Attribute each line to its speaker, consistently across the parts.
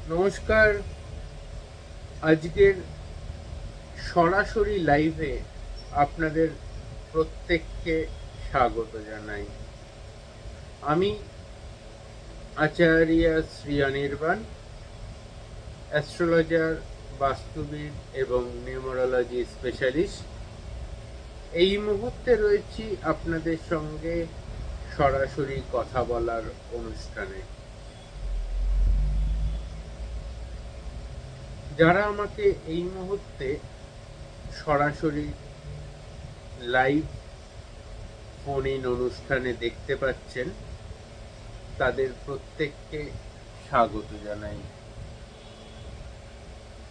Speaker 1: নমস্কার। আজকের সরাসরি লাইভে আপনাদের প্রত্যেককে স্বাগত জানাই। আমি আচার্য শ্রী অনির্বাণ, অ্যাস্ট্রোলজার, বাস্তুবিদ এবং নিউমারোলজি স্পেশালিস্ট। এই মুহূর্তে রয়েছি আপনাদের সঙ্গে সরাসরি কথা বলার অনুষ্ঠানে। যারা আমাকে এই মুহূর্তে সরাসরি লাইভ ফোন ইন অনুষ্ঠানে দেখতে পাচ্ছেন, তাদের প্রত্যেককে স্বাগত জানাই।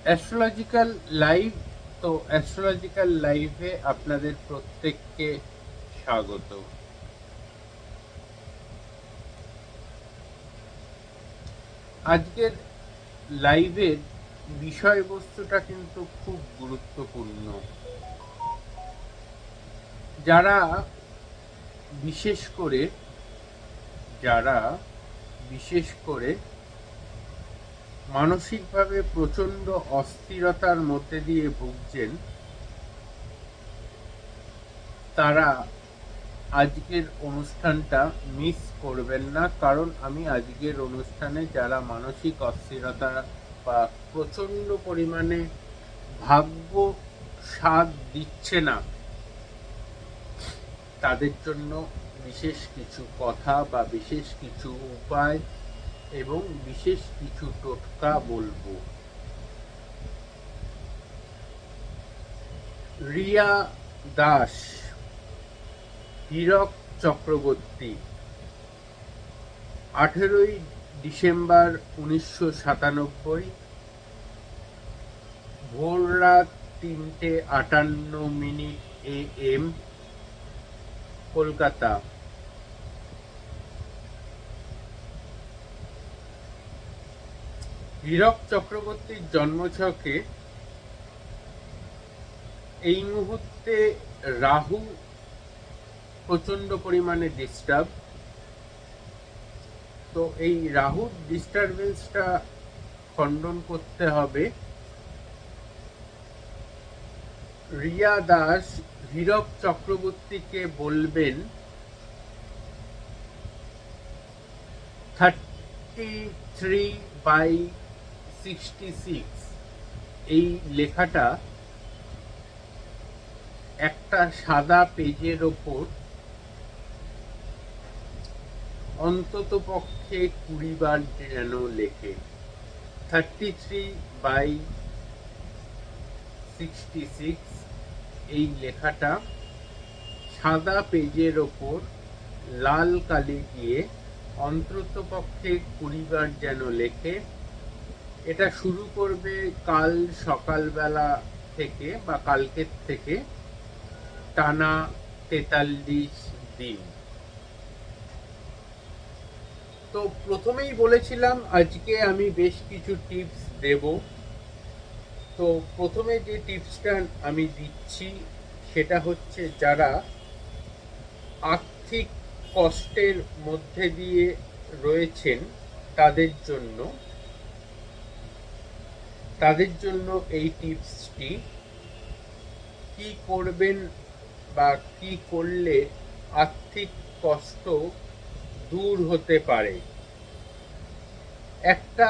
Speaker 1: অ্যাস্ট্রোলজিক্যাল লাইভ, তো অ্যাস্ট্রোলজিক্যাল লাইভে আপনাদের প্রত্যেককে স্বাগত। আজকের লাইভের বিষয়বস্তুটা কিন্তু খুব গুরুত্বপূর্ণ। যারা বিশেষ করে মানসিকভাবে প্রচণ্ড অস্থিরতার মধ্যে দিয়ে ভুগছেন, তারা আজকের অনুষ্ঠানটা মিস করবেন না। কারণ আমি আজকের অনুষ্ঠানে যারা মানসিক অস্থিরতা বা প্রচণ্ড পরিমাণে ভাগ্য সাথ দিচ্ছে না, তাদের জন্য বিশেষ কিছু কথা বা বিশেষ কিছু উপায় এবং বিশেষ কিছু টোটকা বলবো। রিয়া দাস, হীরক চক্রবর্তী, 18ই ডিসেম্বর 1997, ভোর রাত 3:58 AM, কলকাতা। হীরক চক্রবর্তীর জন্মছকে এই মুহূর্তে রাহু প্রচণ্ড পরিমাণে ডিস্টার্ব। তো এই রাহুর ডিস্টারবেন্সটা খণ্ডন করতে হবে। রিয়া দাস হীরক চক্রবর্তীকে বলবেন 33/66 এই লেখাটা একটা সাদা পেজের ওপর অন্তত পক্ষে 20 বার যেন লেখে। 33/66 এই লেখাটা সাদা পেজের ওপর লাল কালি দিয়ে অন্তত পক্ষে 20 বার যেন লেখে। এটা শুরু করবে কাল সকালবেলা থেকে বা কালকের থেকে টানা 43 দিন। তো প্রথমেই বলেছিলাম আজকে আমি বেশ কিছু টিপস দেব। তো প্রথমে যে টিপসটা আমি দিচ্ছি সেটা হচ্ছে, যারা আর্থিক কষ্টের মধ্যে দিয়ে রয়েছেন তাদের জন্য এই টিপসটি। কি করবেন বা কি করলে আর্থিক কষ্ট দূর হতে পারে? একটা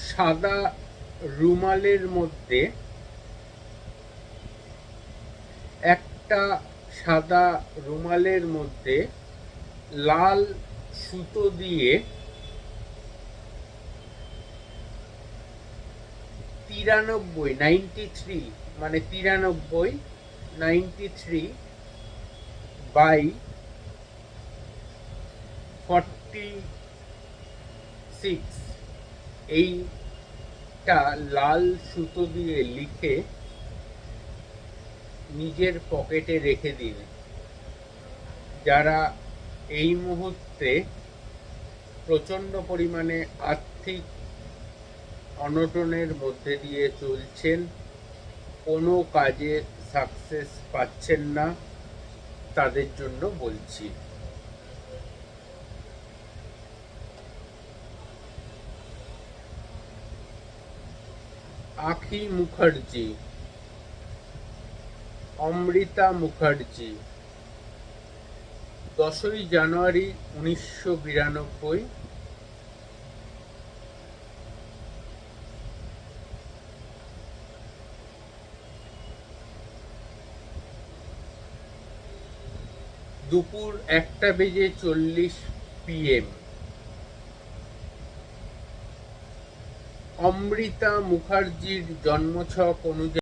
Speaker 1: সাদা রুমালের মধ্যে লাল সুতো দিয়ে 93/46 এইটা লাল সুতো দিয়ে লিখে নিজের পকেটে রেখে দিন। যারা এই মুহূর্তে প্রচণ্ড পরিমাণে আর্থিক অনটনের মধ্যে দিয়ে চলছেন, কোনো কাজে সাকসেস পাচ্ছেন না, তাদের জন্য বলছি। আখি মুখার্জি, অমৃতা মুখার্জি, 10ই জানুয়ারি 1992, দুপুর 1:40 PM। অমৃতা মুখার্জির জন্মছক অনুযায়ী